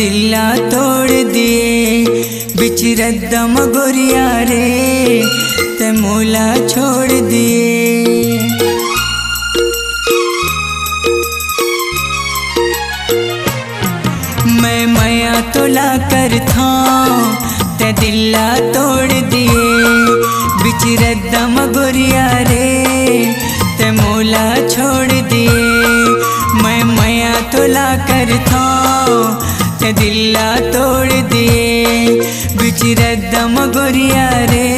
दिल्ला तोड़ दिए बिच रद्दम गोरिया रे ते मोला छोड़ दिए। मैं माया तोला कर था ते दिल्ला तोड़ दिए बिच रद्दम गोरिया रे ते मोला छोड़ दिए। मैं माया तोला कर था ते दिल्ला तोड़ दिए बिच रद्दम गोरिया रे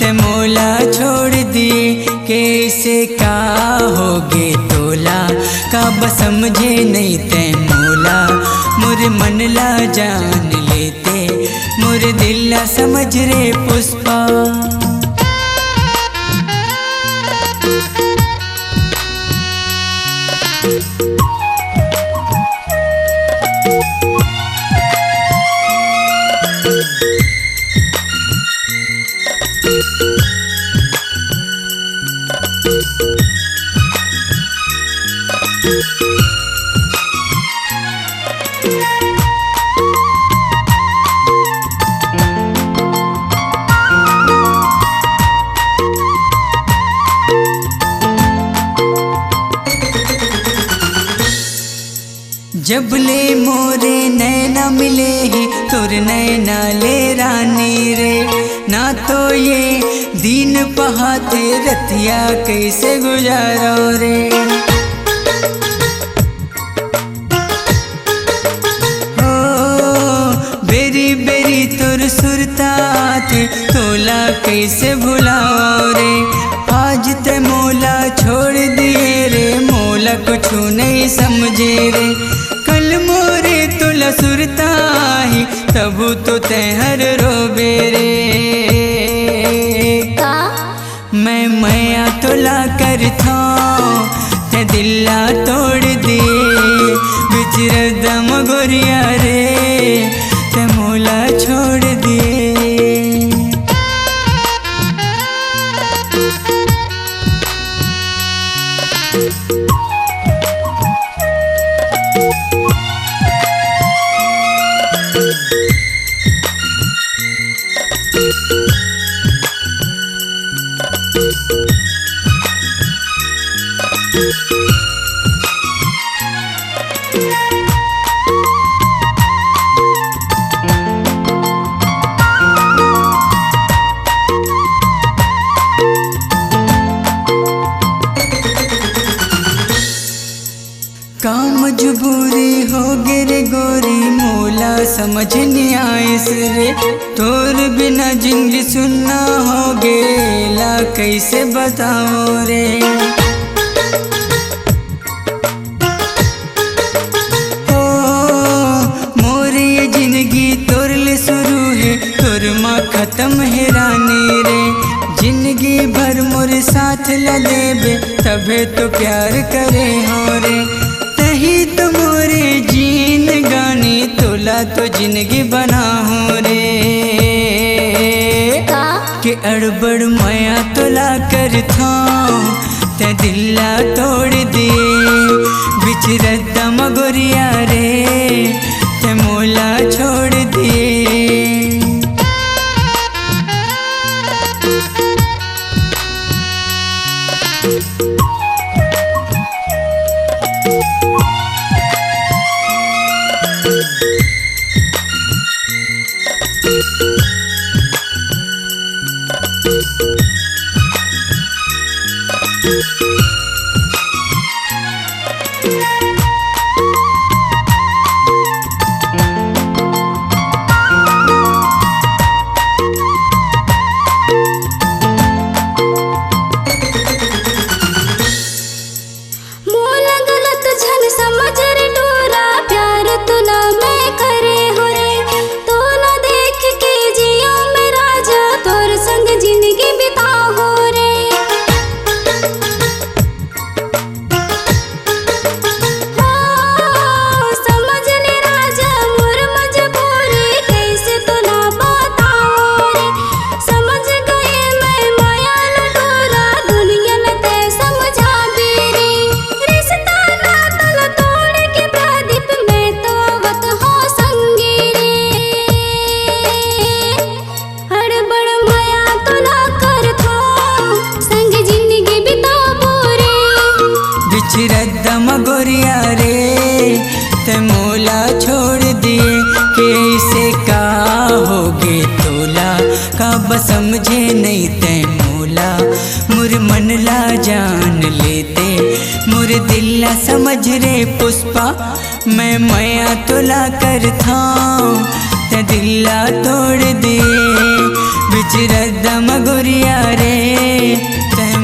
ते मोला छोड़ दिए। कैसे का होगे तोला का बस समझे नहीं ते मोला मोर मन ला जान लेते मोर दिल्ला समझ रे पुष्पा। जब ले मोरे नैना मिले ही तुर नैना ले रानी रे ना तो ये दीन पहाते रतिया कैसे गुजारो रे। हो बेरी बेरी तुर सुरता थे तोला कैसे भुलाओ रे। आज ते मोला छोड़ दिए रे मोला कुछ नहीं समझे रे। कल मोरे तुला सुरता ही तब तो ते हर रोबे रे। मैं माया तोला कर था ते दिल्ला तोड़ दिए बिच रद्दम गोरिया रे ते मोला छोड़ दिए। का मजबूरी हो गे गोरी मोला समझ नहीं आइस रे। तोर बिना जिंदगी सुनना हो गेला कैसे बताओ रे। ओ मोर ये जिंदगी तोर ले शुरू है तोर माँ खत्म है रानी रे। जिंदगी भर मोर साथ ला देबे तबे तो प्यार करे हो रे। ही तो मोरे जीन गानी तोला तो जिंदगी बना हो रे। के अड़बड़ माया तोला कर था ते दिल्ला तोड़ दिए बिच रद्दम गोरिया रे ते मोला छोड़ दिए। मुर मन ला जान लेते, मुर दिल ला समझ रे पुष्पा, मैं माया तोला कर था ते दिल ला तोड़ दिए, बिच रद्दा मगुरिया रे ते